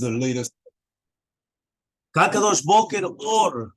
the latest. Kakadosh Boker Or.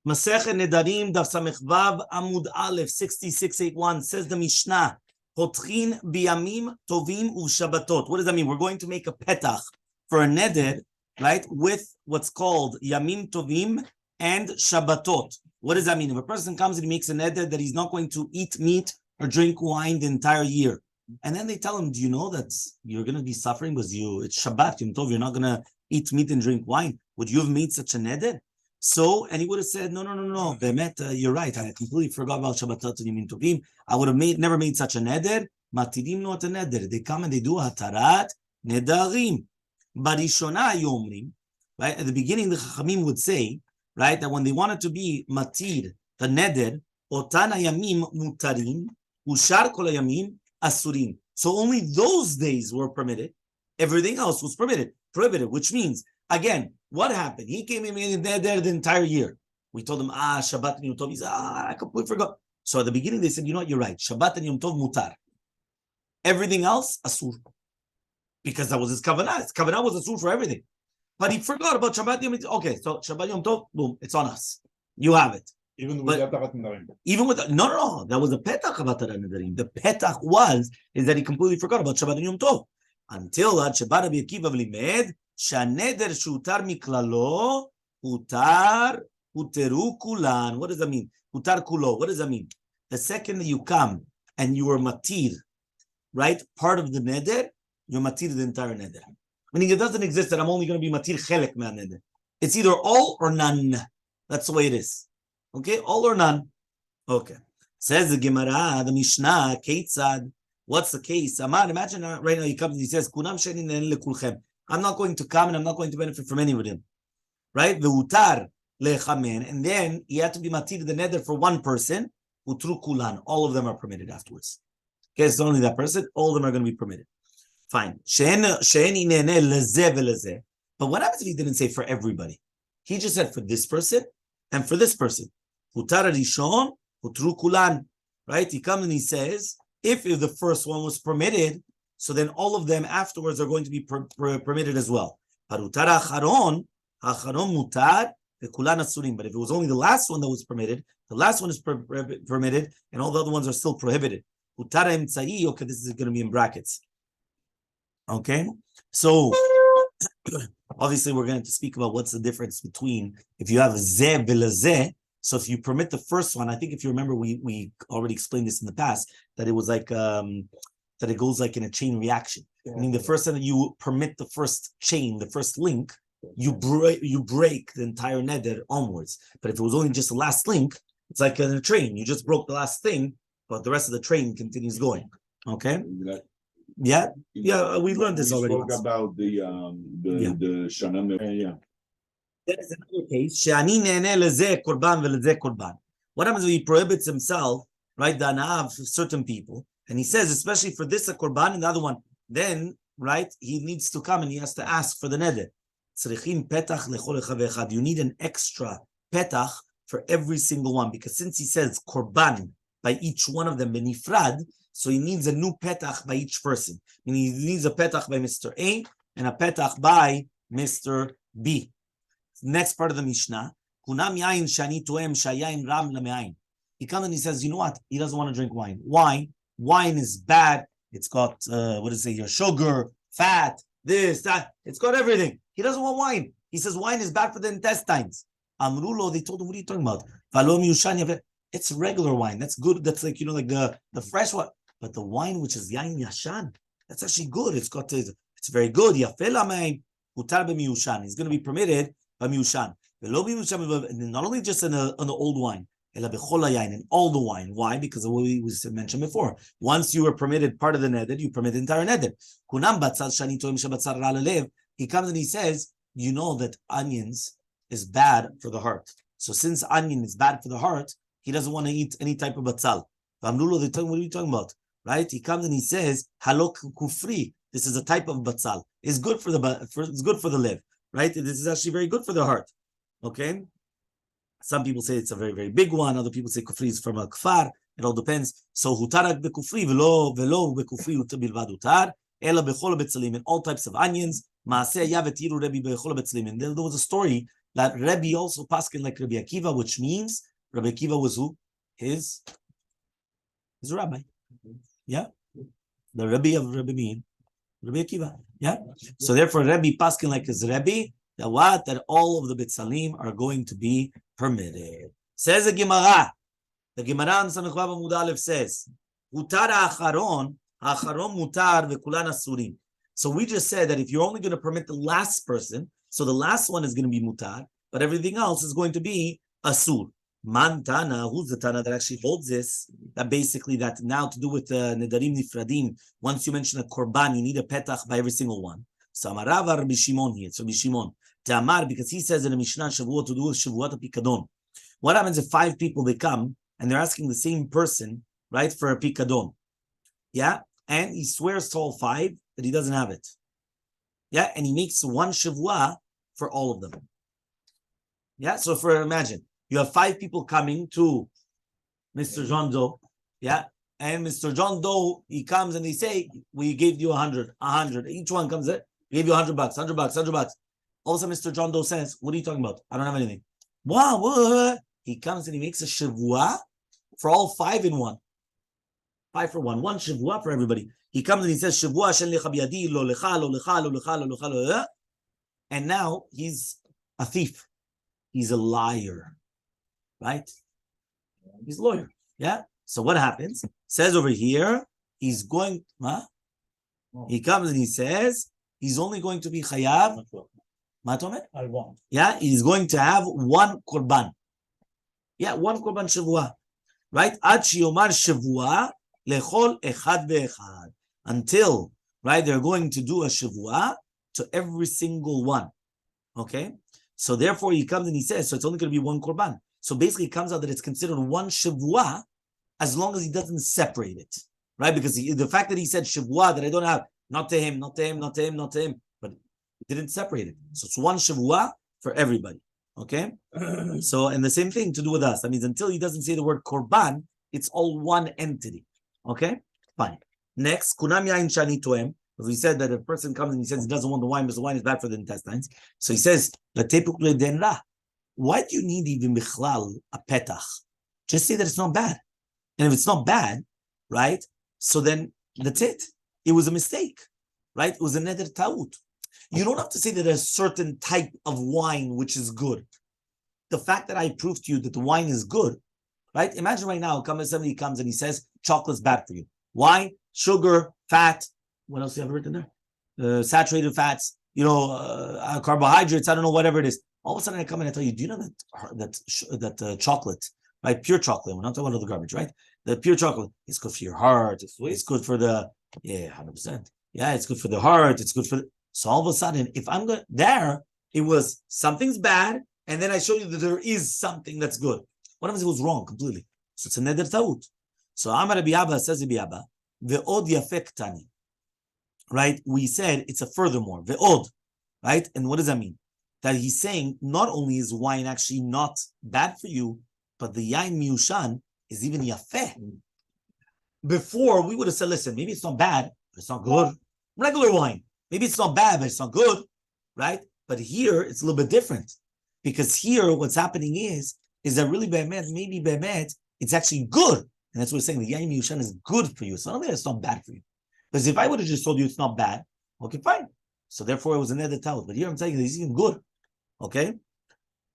Masechet Nedarim Daf Vav Amud Aleph 6681 says the Mishnah, Potchin biyamim tovim uvshabatot. What does that mean? We're going to make a petach for a neder, right, with what's called yamim tovim and shabbatot. What does that mean? If a person comes and he makes a neder that he's not going to eat meat or drink wine the entire year, and then they tell him, do you know that you're going to be suffering because it's Shabbat, Yom Tov, you're not going to eat meat and drink wine? Would you have made such a neder? So, and he would have said, no, Bemet, you're right. I completely forgot about Shabbatot and Yom Tovim. I would have never made such a neder. Matidim not a neder. They come and they do hatarat nedarim. Barishona yomrim. Right? At the beginning, the Chachamim would say, right, that when they wanted to be matir, the neder, otan hayamim mutarim, ushar kol hayamim asurim. So only those days were permitted. Everything else was prohibited, which means, again, what happened? He came in and made there the entire year. We told him, Shabbat and Yom Tov. He said, I completely forgot. So at the beginning, they said, you know what, you're right. Shabbat and Yom Tov mutar. Everything else, asur. Because that was his kavanah. His kavanah was asur for everything. But he forgot about Shabbat Yom Tov. Okay, so Shabbat Yom Tov, boom, it's on us. You have it. Even with no, that was the petach about Nedarim. The petach is that he completely forgot about Shabbat and Yom Tov. Until that Shabbat Rabbi Akiva v'limed, שהנדר שהותר מכללו, הותרו כולן. What does that mean? הותר כולו. What does that mean? The second that you come and you are matir, right? Part of the neder, you're matir the entire neder. Meaning it doesn't exist that I'm only going to be matir chelek ma neder. It's either all or none. That's the way it is. Okay? All or none. Okay. Says the Gemara, the Mishnah, Keitzad. What's the case? Amar, imagine right now he comes and he says, Kunam sheni ne'en lekulchem. I'm not going to come and I'm not going to benefit from any of them. Right? V'utar lechamen. And then he had to be matir the neder for one person. Utru kulan. All of them are permitted afterwards. Okay, it's only that person. All of them are going to be permitted. Fine. She'eni ne'ene lezeh ve'lezeh. But what happens if he didn't say for everybody? He just said for this person and for this person. Utar rishon, utru kulan. Right? He comes and he says, if the first one was permitted, so then all of them afterwards are going to be permitted as well. But if it was only the last one that was permitted, the last one is permitted, and all the other ones are still prohibited. Okay, this is going to be in brackets. Okay, so obviously we're going to speak about what's the difference between if you have zeh v'lezeh. So if you permit the first one, I think if you remember, we already explained this in the past, that it was like that it goes like in a chain reaction. Yeah. Meaning the first time that you permit the first chain, the first link, you break the entire neder onwards. But if it was only just the last link, it's like in a train. You just broke the last thing, but the rest of the train continues going. Okay? Yeah, we learned this already. We spoke about the Shanam. There is another case. What happens when he prohibits himself, right, the anah of certain people, and he says, especially for this a korban and the other one, then, right, he needs to come and he has to ask for the neder. You need an extra petach for every single one, because since he says korban by each one of them benifrad, so he needs a new petach by each person. I mean, he needs a petach by Mr. A and a petach by Mr. B. Next part of the Mishnah, Kunam yain shani toem shayain ram lamein. He comes and he says, you know what? He doesn't want to drink wine. Why? Wine is bad. It's got your sugar, fat, this, that. It's got everything. He doesn't want wine. He says wine is bad for the intestines. Amrulo, they told him, what are you talking about? It's regular wine. That's good. That's like, like the fresh one. But the wine which is yain yashan, that's actually good. It's very good. Yafel lamein utar b'miyushan. He's going to be permitted. Not only just in the old wine, in all the wine. Why? Because of what we mentioned before. Once you are permitted part of the neder, you permit the entire neder. He comes and he says, you know that onions is bad for the heart. So since onion is bad for the heart, he doesn't want to eat any type of batzal. What are you talking about? Right? He comes and he says, halok kufri. This is a type of batzal. It's good for the liver. Right? This is actually very good for the heart. Okay? Some people say it's a very, very big one. Other people say kufri is from a kfar. It all depends. So hutarak bekufri velo bekufri bilvad hutar ela bechol betzalim, in all types of onions, And there was a story that Rabbi also paskin like Rabbi Akiva, which means Rabbi Akiva was who? His rabbi. Yeah? The Rabbi of Rabbi mean Rabbi Akiva. Yeah? So therefore Rabbi paskin like his Rabbi, that what? That all of the Bitzalim are going to be permitted. Says the Gemara. The Gemara in Samech Vav Amud Aleph says, Mutar ha'acharon mutar v'kulan asurim. So we just said that if you're only going to permit the last person, so the last one is going to be mutar, but everything else is going to be asur. Man Tana, who's the Tana that actually holds this? That basically that now to do with Nedarim Nifradim, once you mention a korban, you need a petach by every single one. So Amarava Rabbi Shimon here, it's Rabbi Shimon. Ta'amar, because he says in the Mishnah Shavuot to do with Shavuot Pikadon. What happens if 5 people they come and they're asking the same person, right, for a Pikadon? Yeah? And he swears to all 5 that he doesn't have it. Yeah? And he makes one Shavuah for all of them. Yeah? So imagine, you have 5 people coming to Mr. John Doe, yeah? And Mr. John Doe, he comes and they say, we gave you 100. Each one comes in, we gave you $100, $100. All of a sudden, Mr. John Doe says, what are you talking about? I don't have anything. Wow, what? He comes and he makes a Shavuah for all 5 in one. 5 for one. One Shavuah for everybody. He comes and he says, Shavuah shel lecha biyadi, lo lecha, lo lecha, lo lecha, lo lecha, lo lecha. And now he's a thief. He's a liar. Right? He's a lawyer. Yeah? So what happens? Says over here, he's going, he comes and he says, he's only going to be chayav. Yeah, he's going to have 1 korban. Yeah, 1 korban shavua. Right? Ad sheyomar shavua lechol echad ve'echad. Until, right, they're going to do a shavua to every single one. Okay? So therefore he comes and he says, so it's only going to be 1 korban. So basically it comes out that it's considered 1 shavua as long as he doesn't separate it. Right? Because the fact that he said shavua that I don't have, not to him, not to him, not to him, not to him, but he didn't separate it. So it's 1 shavua for everybody. Okay? So, and the same thing to do with us. That means until he doesn't say the word korban, it's all one entity. Okay? Fine. Next, kunam yain shani toem. As we said that a person comes and he says he doesn't want the wine because the wine is bad for the intestines. So he says, why do you need even bichlal a petach? Just say that it's not bad. And if it's not bad, right? So then that's it. It was a mistake, right? It was a neder ta'ut. You don't have to say that there's a certain type of wine which is good. The fact that I proved to you that the wine is good, right? Imagine right now, somebody comes and he says chocolate's bad for you. Why? Sugar, fat. What else do you have written there? Saturated fats. Carbohydrates. I don't know, whatever it is. All of a sudden I come and I tell you, do you know that chocolate, right? Pure chocolate. We're not talking about all the garbage, right? The pure chocolate is good for your heart. It's good for the 100%. Yeah, it's good for the heart. It's good for so all of a sudden, if I'm going there, it was something's bad, and then I show you that there is something that's good. What if it was wrong completely? So it's a neder ta'ut. So Amar Rabbi Abba says Rabbi Abba, ve'od yafek tani. Right? We said it's a furthermore, ve'od. Right? And what does that mean? That he's saying not only is wine actually not bad for you, but the yain miushan is even yafeh. Before, we would have said, listen, maybe it's not bad, but it's not good. Regular wine. Maybe it's not bad, but it's not good, right? But here, it's a little bit different. Because here, what's happening is that really, maybe be'emet, it's actually good. And that's what we're saying. The yain miushan is good for you. It's not that it's not bad for you. Because if I would have just told you it's not bad, okay, fine. So therefore, it was a neder ta'ut. But here, I'm telling you, it's even good. Okay?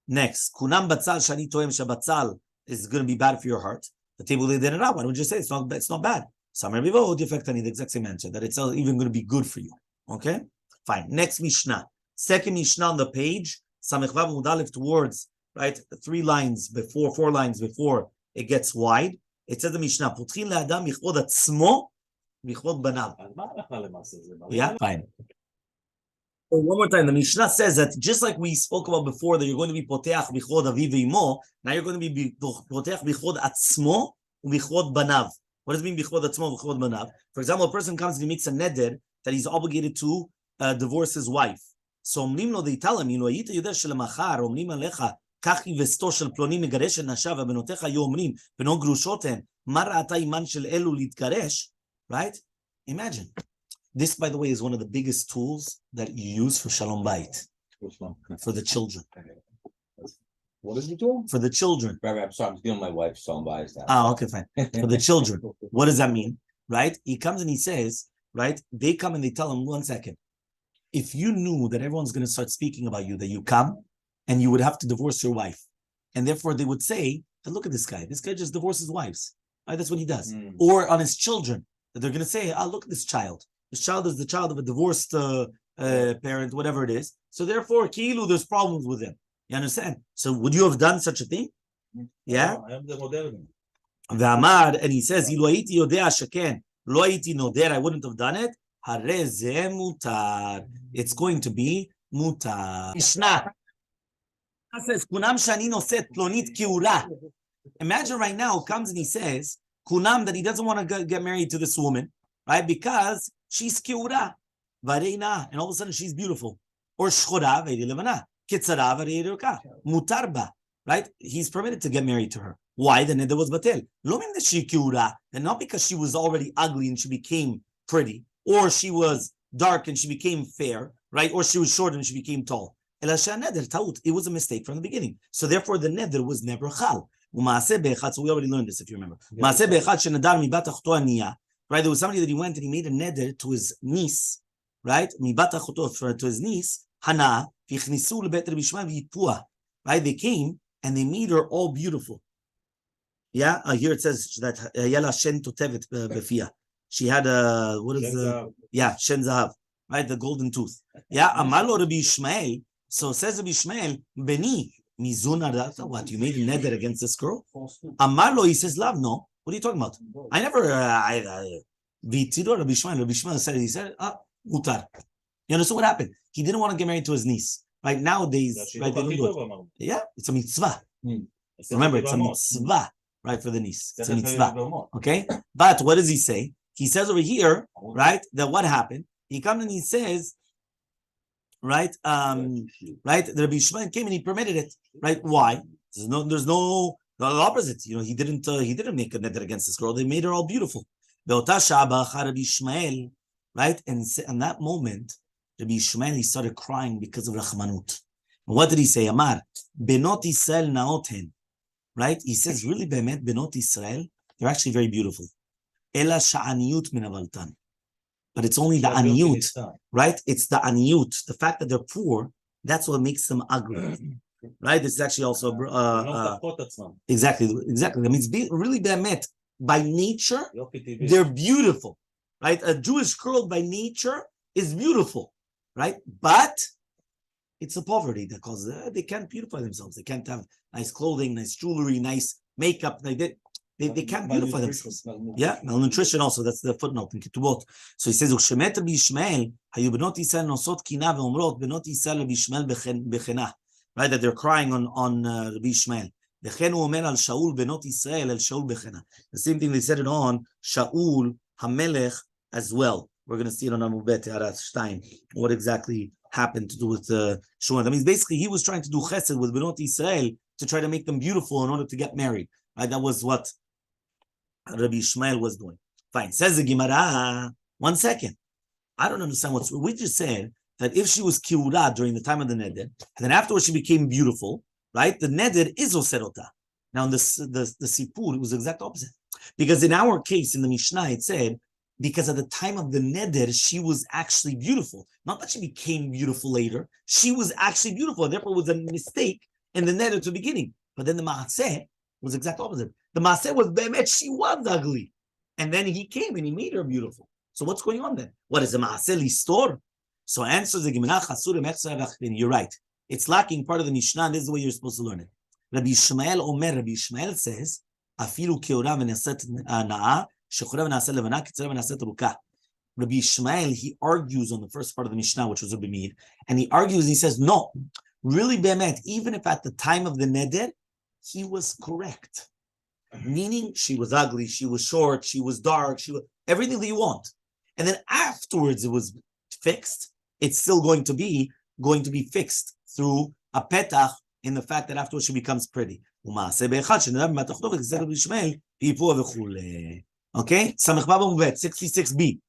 Next. Kunam batzal shani toem shabatzal is going to be bad for your heart. The table they didn't have. Why don't you just say it's not bad? Some Rabbi the exact same answer, that it's even going to be good for you. Okay? Fine. Next Mishnah. Second Mishnah on the page, Samech Vav Amud Aleph towards, right, 4 lines before it gets wide. It says the Mishnah, Putchin le'adam bichvod atzmo bichvod banav. Yeah, fine. So one more time, the Mishnah says that just like we spoke about before, that you're going to be poteach bichvod aviv ve'imo, now you're going to be poteach bichvod atzmo bichvod banav. What does it mean bichvod atzmo bichvod banav? For example, a person comes and he makes a neder that he's obligated to divorce his wife. So they tell him, היית יודע שלמחר אומרים עליך, כך יבסתו של פלוני מגרש את נשיו, ובנותיך היו אומרים, בנו גרושות הן, מה ראתה אימן של אלו להתגרש? Right? Imagine. This, by the way, is one of the biggest tools that you use for Shalom Bayit. Which one? For the children. What is it doing? For the children. Rabbi, I'm sorry, I'm stealing my wife's song by his Okay, fine. For the children. What does that mean? Right? He comes and he says, right? They come and they tell him, 1 second. If you knew that everyone's going to start speaking about you, that you come and you would have to divorce your wife. And therefore they would say, look at this guy. This guy just divorces wives. Right? That's what he does. Or on his children. That they're going to say, look at this child. This child is the child of a divorced parent, whatever it is. So therefore, kilu, there's problems with him. You understand? So would you have done such a thing? Yeah? V'amar, and he says, Ilu hayiti yodea sheken, lo hayiti noder, I wouldn't have done it. Hareh zeh mutar. It's going to be mutar. Mishnah. Says, Kunam shani noset plonit kiura. Imagine right now, comes and he says, Kunam, that he doesn't want to get married to this woman, right? Because she's kiura. Vareina, and all of a sudden she's beautiful. Or shchora ve'iri levana. Kitzara ve'iri ruka. Mutarba. Right? He's permitted to get married to her. Why? The neder was batel. Lo mean that she kiura, and not because she was already ugly and she became pretty, or she was dark and she became fair, right? Or she was short and she became tall. It was a mistake from the beginning. So therefore, the neder was never chal. So we already learned this, if you remember. Right? There was somebody that he went and he made a neder to his niece, right? To his niece, Hana, right? They came and they made her all beautiful. Yeah, here it says that Yala Shen Totevet Befia. She had a Shen Zahav, right? The golden tooth. Yeah, Amalo Rabbi Ishmael. So says Rabbi Ishmael, Beni Mizuna. What, you made a neder against this girl? Amalo, he says, Love, no. What are you talking about? I never. Vitiro Rabbi Ishmael. Rabbi Ishmael said, Mutar. You understand what happened? He didn't want to get married to his niece. Right nowadays, right? They don't do it. Yeah, it's a mitzvah. Remember, it's a mitzvah, right, for the niece. It's a mitzvah. Okay, but what does he say? He says over here, right, that what happened? He comes and he says, right, right, the Rabbi Shimon came and he permitted it, right? Why? There's no the opposite. You know, he didn't make a neder against this girl. They made her all beautiful. Right, and in that moment, Rabbi Ishmael, he started crying because of Rachmanut. And what did he say? Amar, Benot Israel naoten. Right? He says, really, Bemet, Benot Israel, they're actually very beautiful. Ela sha'aniyut min avaltan. But it's only the aniyut, right? It's the aniyut. The fact that they're poor, that's what makes them ugly. Right? This is actually also... exactly. That means really, Bemet, by nature, they're beautiful. Right? A Jewish girl by nature is beautiful. Right? But it's the poverty that causes they can't beautify themselves. They can't have nice clothing, nice jewelry, nice makeup. They can't beautify themselves. Yeah, malnutrition also. That's the footnote in Ketubot. So he says, "U'shemet b'Yishmael hayu benot Yisrael nosot kina ve'omrot benot Yisrael b'Yishmael bechena." Right, that they're crying on Rabbi Yishmael. Dechen hu omer al Shaul benot Yisrael el Shaul bechena. The same thing they said it on Shaul Hamelech as well. We're going to see it on Amubet Arat Stein. What exactly happened to do with Shmuel? That means basically he was trying to do chesed with Benot Israel to try to make them beautiful in order to get married. Right? That was what Rabbi Ishmael was doing. Fine. Says the Gemara. 1 second. I don't understand what's. We just said that if she was kiura during the time of the neder, and then afterwards she became beautiful, right? The neder is oserota. Now in the sipur, it was the exact opposite. Because in our case, in the Mishnah, it said, because at the time of the neder, she was actually beautiful. Not that she became beautiful later. She was actually beautiful. And therefore, it was a mistake in the neder to the beginning. But then the maaseh was the exact opposite. The maaseh was be'emet, she was ugly. And then he came and he made her beautiful. So what's going on then? What is the maaseh listor? So answers the Gemara, you're right. It's lacking part of the Mishnah, and this is the way you're supposed to learn it. Rabbi Ishmael says, afilu keura v'neset na'a, Rabbi Ishmael, he argues on the first part of the Mishnah, which was Rabbi Meir, and he argues and he says, no, really, Be'emet, even if at the time of the neder, he was correct. Meaning, she was ugly, she was short, she was dark, she was everything that you want. And then afterwards it was fixed, it's still going to be fixed through a petach in the fact that afterwards she becomes pretty. Okay, Samech Baba Mubet, 66b.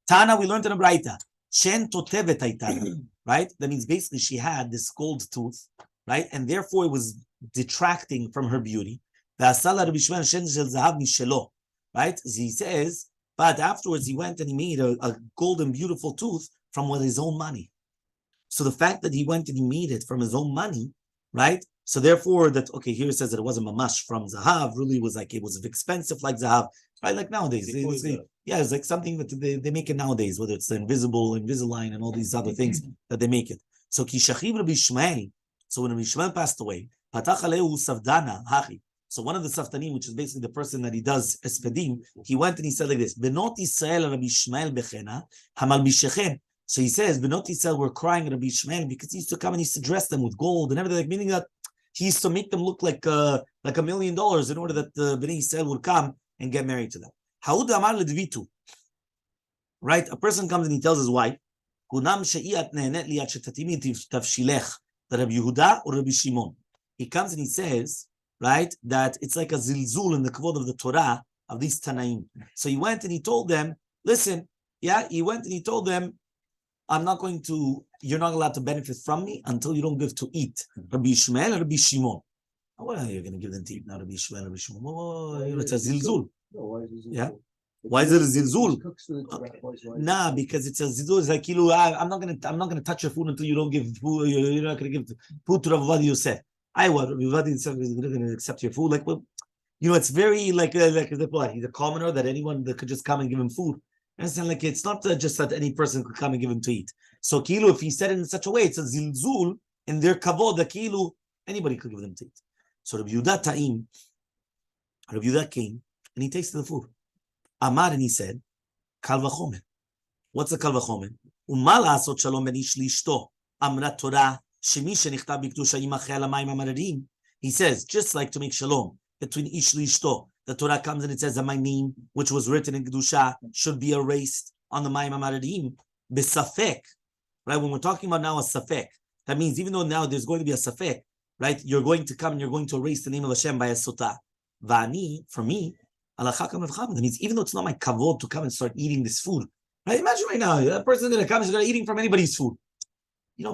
Tana, we learned in a Braita. Shen totevet haitana, right? That means basically she had this gold tooth, right? And therefore it was detracting from her beauty. Right? He says, but afterwards he went and he made a golden, beautiful tooth from with his own money. So the fact that he went and he made it from his own money, right? So therefore that, okay, here it says that it wasn't mamash from zahav, really was like, it was expensive like zahav, right? Like nowadays, yeah, it's like something that they make it nowadays, whether it's the Invisalign and all these other things that they make it. So Kishachiv Rabbi Ishmael, so when Rabbi Ishmael passed away, Patach Alehu Savdana, Hachi. So one of the Saftanim, which is basically the person that he does Espedim, he went and he said like this, Benot Yisrael Rabbi Ishmael Bechena, Hamal Bishechem. So he says, Benot Yisrael were crying at Rabbi Ishmael because he used to come and he used to dress them with gold and everything, like, meaning that he used to make them look like $1 million in order that Bnei Yisrael would come and get married to them. Haud Amar Ledvitu. Right? A person comes and he tells his wife, Kunam She'iat Nehenet Liat Shetatimi Tavshilech, the Rabbi Yehuda or Rabbi Shimon. He comes and he says, right, that it's like a zilzul in the kavod of the Torah of these Tanaim. So he went and he told them, listen, he went and he told them, you're not allowed to benefit from me until you don't give to eat. Rabbi Ishmael and Rabbi Shimon. What are you going to give them to eat now, Rabbi Ishmael and Rabbi Shimon? It's a zilzul. Yeah. Why is it a zilzul? Nah, because it's a zilzul. It's like, I'm not gonna touch your food until you don't give food. You're not gonna give food to Rabbi Vadi Yosef. Rabbi Vadi Yosef is not gonna accept your food. Like, well, it's very like he's a commoner that anyone that could just come and give him food. And like it's not just that any person could come and give him to eat. So kilu, if he said it in such a way, it's a zilzul in their kavod. The kilu, anybody could give them to eat. So Rabbi Yehuda came and he tasted the food. Amar, and he said, Kal v'chomer. What's a kal v'chomer? U'ma la'asot shalom ben ish li'ishto amrat Torah shemi shenichtav b'kedusha yimacheh al hamayim ha'mararim. He says, just like to make shalom between ish li'ishto, the Torah comes and it says that my name, which was written in kedusha, should be erased on the mayim ha'mararim b'safek. Right? When we're talking about now a safek, that means even though now there's going to be a safek, right? You're going to come and you're going to erase the name of Hashem by a sotah. Va'ani, for me, that means even though it's not my kavod to come and start eating this food, right? Imagine right now, a person's going to come and start eating from anybody's food.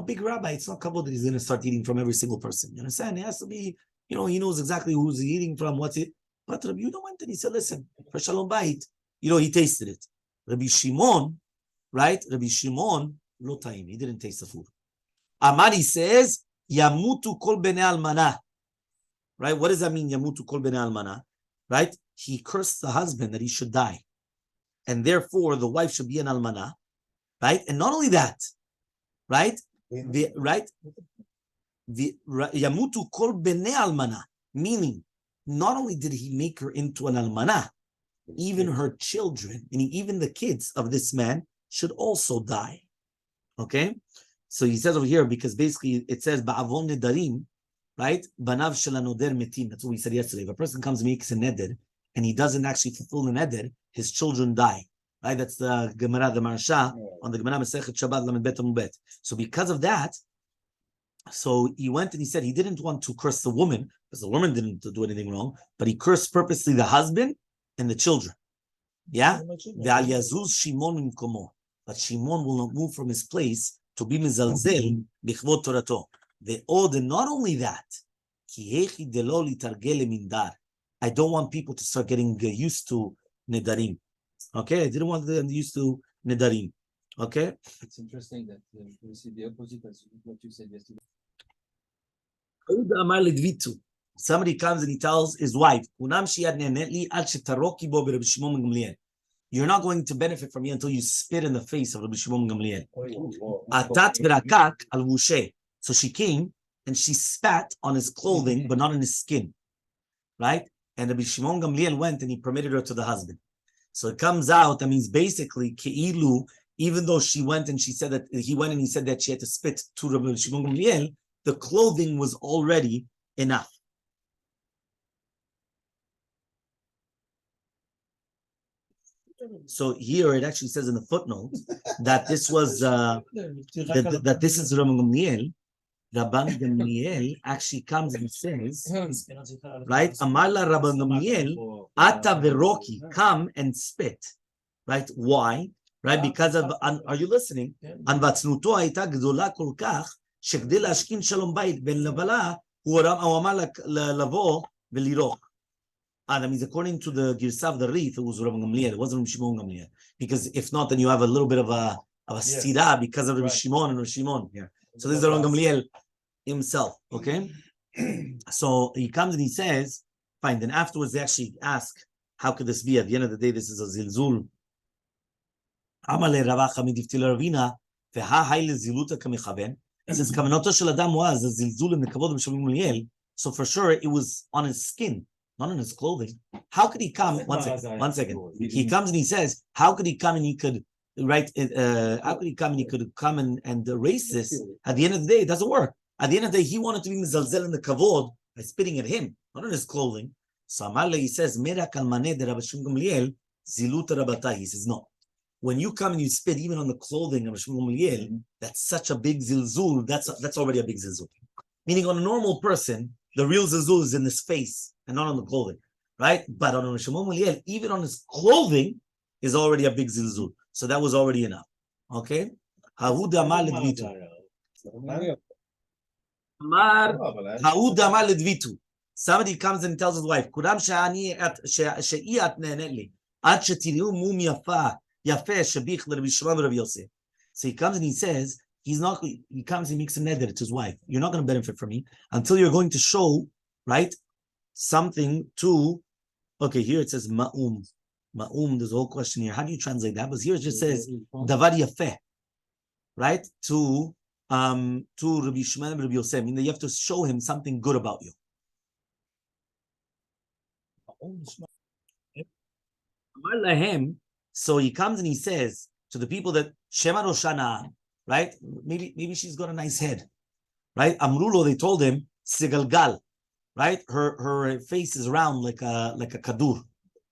Big rabbi, it's not kavod that he's going to start eating from every single person. You understand? It has to be, he knows exactly who's eating from, what's it. But Rabbi Yehuda went and he said, listen, for Shalom Bayit, he tasted it. Rabbi Shimon, right? Rabbi Shimon, lo ta'im, he didn't taste the food. Amari says, Yamutu kol bnei almana. Right? What does that mean, Yamutu kol bnei almana? Right? He cursed the husband that he should die. And therefore, the wife should be an almana. Right? And not only that, right? Yamutu kol bnei almana. Meaning, not only did he make her into an almana, even her children, meaning even the kids of this man, should also die. Okay? So he says over here, because basically it says, Ba'avon nedarim, right? Banav shel hanoder metim. That's what we said yesterday. If a person comes and makes a neder, and he doesn't actually fulfill the neder, his children die. Right? That's the Gemara, the Marsha, on the Gemara Masechet Shabbat Lamed Bet Amud Bet. So because of that, so he went and he said he didn't want to curse the woman, because the woman didn't do anything wrong, but he cursed purposely the husband and the children. Yeah? Ve'al yazuz Shimon mimkomo. But Shimon will not move from his place to be mizalzel bichvot Torato. And not only that, I don't want people to start getting used to nedarim. Okay, I didn't want them used to nedarim. Okay, it's interesting that we see the opposite as what you said yesterday. Somebody comes and he tells his wife, "You're not going to benefit from me until you spit in the face of Rabbi Shimon Gamliel." So she came and she spat on his clothing, but not on his skin, right? And Rabbi Shimon Gamliel went and he permitted her to the husband. So it comes out, that means basically, Ke'ilu, even though she went and she said that, he went and he said that she had to spit to Rabbi Shimon Gamliel, the clothing was already enough. So here it actually says in the footnote that this was, that this is Rabbi Gamliel. Rabban Gamliel actually comes and says, right? Amala Rabban Gamliel, Ata Veroki, come and spit. Right? Why? right? Because of, are you listening? הנבצנותו הייתה גדולה כל כך, שכדי להשכין שלום בית בין לבלה, הוא אמר לבוא ולראות. That means according to the Girsah of the Rif, it was Rabbi Gamliel. It wasn't Rabbi Shimon Gamliel. Because if not, then you have a little bit of a stira because of Rabbi Shimon and Rabbi Shimon here. So this is Rabbi Gamliel himself, okay? So he comes and he says, fine, then afterwards they actually ask, how could this be? At the end of the day, this is a zilzul. Elmaleh ravacha midiftil ravina, veha hay leziluta kamechaven. Since kavanoto shel adam was a zilzul in the kavod of Rabbi Gamliel, so for sure it was on his skin, not on his clothing. How could he come? One second. He comes and he says, how could he come and he could write? How could he come and he could come and erase this? At the end of the day, it doesn't work. At the end of the day, he wanted to be mizalzel in the kavod by spitting at him, not on his clothing. So Elmaleh, he says, Merak almaneh de Rabbi Shimon Gamliel ziluta rabata. He says, no. When you come and you spit even on the clothing of Rabbi Shimon Gamliel, that's such a big zilzul. That's already a big zilzul. Meaning on a normal person, the real zilzul is in his face and not on the clothing, right? But on Rabbi Shimon Gamliel, even on his clothing is already a big zilzul. So that was already enough. Okay? Ha'ud amar ledvitu. Amar ledvitu. Somebody comes and tells his wife, Kudam she'i at ne'eneli, ad shetiriu mum yafa, yafeh shabich l'Rabbi Shimon Rabbi Yosef. So he comes and he says, he comes and makes a neder to his wife. You're not going to benefit from me until you're going to show, right, something to, okay, here it says ma'um. Ma'um, there's a whole question here. How do you translate that? But here it just says, davar yafeh, right, to Rabbi Shimon Rabbi Yosef. I mean, that you have to show him something good about you. So he comes and he says to the people that Shema Roshana, right? Maybe she's got a nice head, right? Amrulo, they told him Sigalgal, right? Her face is round like a kadur,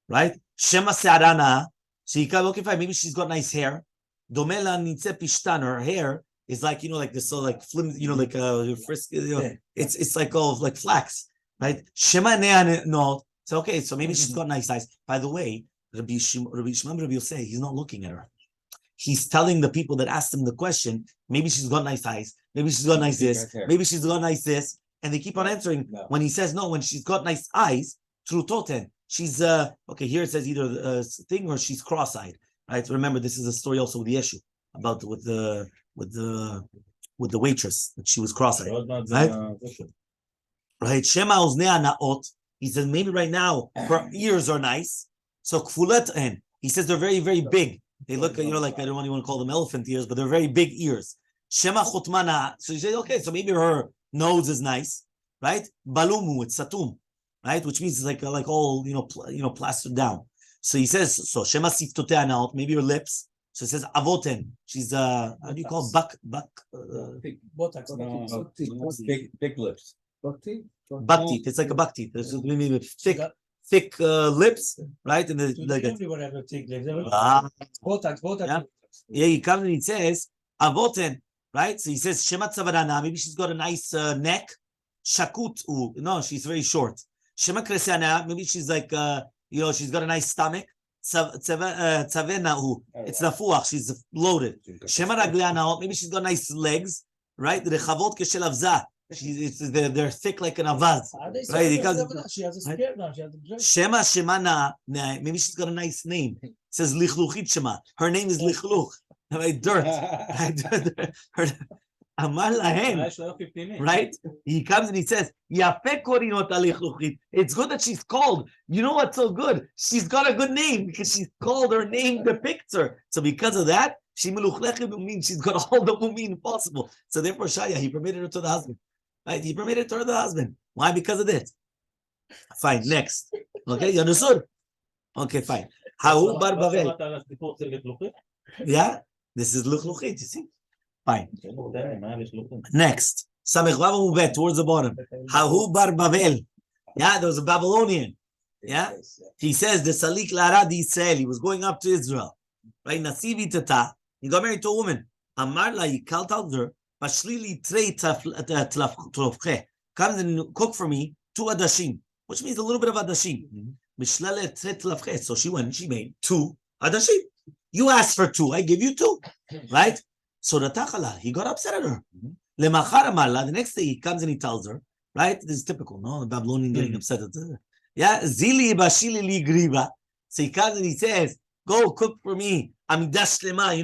right? Shema Searana. So he comes, okay, fine. Maybe she's got nice hair. Domela Nitze Pishtan. Her hair is like like this, so like flim, like frisk. It's like all like flax, right? Shema Ne'an. No. So okay, so maybe she's got nice eyes. By the way, Rabbi Shimon Rabbi Yosef, he's not looking at her. He's telling the people that asked him the question, maybe she's got nice eyes, maybe she's got nice this, maybe she's got nice this, and they keep on answering. No. When he says no, when she's got nice eyes, through Toten, she's okay. Here it says either a thing or she's cross-eyed. Right? Remember, this is a story also with the issue about with the waitress that she was cross-eyed. Right? Right? Shema oznei naot. He says maybe right now her ears are nice. So kfulet en. He says they're very, very big. They look, like I don't want to call them elephant ears, but they're very big ears. Shema chutmana. So you say, okay, so maybe her nose is nice, right? Balumu, it's satum, right? Which means it's like all plastered down. So he says, so shema siftotea naot. Maybe her lips. So he says avoten. She's how do you call buck? Big lips. Buck teeth. It's like a buck teeth. There's maybe thick lips, right? And yeah, he comes and he says avoten, right? So he says shema tzavadana. Maybe she's got a nice neck. Shakut, no, she's very short. Shema kresiana. Maybe she's like she's got a nice stomach. Tzavena, it's nafuach. She's loaded. Shema ragliana. Maybe she's got nice legs, right? Rechavot keshel avza. They're thick like an avaz, right? She has a skirt now. Shema Shemana. Maybe she's got a nice name. It says Lichluchit Shema. Her name is Lichluch. Right? Dirt. Amar lahem. Right? He comes and he says, Yafe korinot Lichluchit. It's good that she's called. You know what's so good? She's got a good name because she's called. Her name depicts her. So because of that, she's got all the mumin possible. So therefore, Shaya, he permitted her to the husband. Right? He permitted her to the husband. Why? Because of this. Fine. Next. Okay, you understood? Okay, fine. Hahu bar Bavel. Yeah, this is Luchluchit, you see? Fine. Next. Samech Vav Mubet, towards the bottom. Hahu bar Bavel. Yeah, there was a Babylonian. Yeah? He says, the Salik Lara di Israel. He was going up to Israel. Right? Nasivi Tata. He got married to a woman. Amar la, he called out her. Bashlili trei tlafche. Comes and cook for me 2 adashim, which means a little bit of adashim. Mishlele trei tlafche. So she went and she made 2 adashim. You asked for 2, I give you 2, right? So the Takala, he got upset at her. Lemachar Amarla, the next day he comes and he tells her, right? This is typical, no? The Babylonian getting upset at her. Yeah, Zili Bashili Li Griva. So he comes and he says, go cook for me Amidash Lema,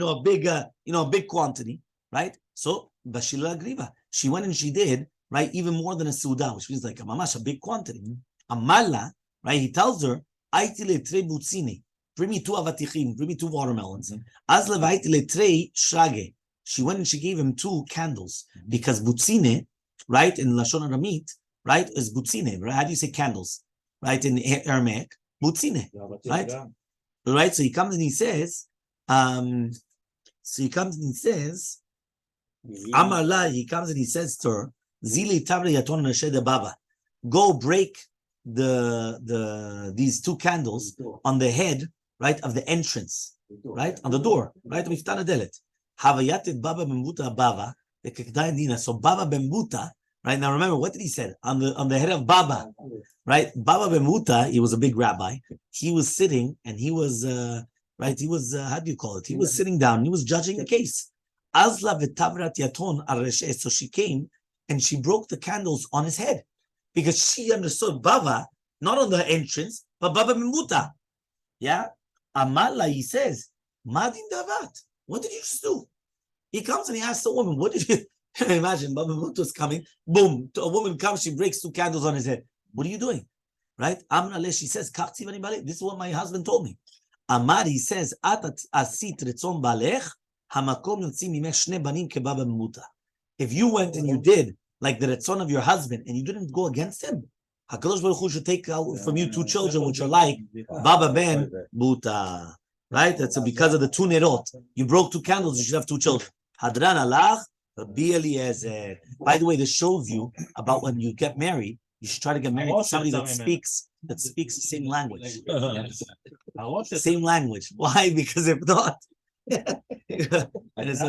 a big quantity, right? So Bashila Griva. She went and she did, right, even more than a Suda, which means like a mamash, a big quantity. Amarla, right? He tells her, Aitile tre butzine. Bring me 2 avatichim, bring me 2 watermelons. Azle vaitile tre shrage. She went and she gave him 2 candles because butzine, right, in Lashon Aramit, right, is butzine. Right? How do you say candles, right, in Aramaic? Butzine, right? Right. So he comes and he says, Amarla. He comes and he says to her, Zili tabri yaton nashede baba. Go break these 2 candles on the head, right, of the entrance, right, on the door, right, miftana delet. Havayatet baba bembuta baba the kekdayin. So baba bembuta, right. Now remember, what did he say on the head of baba, right? Baba bembuta, he was a big rabbi. He was sitting and he was right. He was how do you call it? He was sitting down. He was judging a case. Azla v'tavrat yaton areshe. So she came and she broke the candles on his head because she understood Baba, not on the entrance, but Baba Mimuta. Yeah? Amala, he says, Madin Davat, what did you just do? He comes and he asks the woman, what did you imagine? Baba Mimuta's coming, boom, a woman comes, she breaks 2 candles on his head. What are you doing? Right? Amrale, she says, this is what my husband told me. Amar, he says, asit retzon balech, hamakom yotzi mimech shne banim ke Baba Mimuta. If you went and you did like the retzon of your husband and you didn't go against him, HaKadosh Baruch Hu should take out from you 2 children which are like Baba Ben Buta. Right? That's because of the 2 nerot. You broke 2 candles, you should have 2 children. Hadran alach, Rabbi Eliezer. By the way, this shows you about when you get married, you should try to get married to somebody that speaks the same language. Same language. Why? Because if not, and it's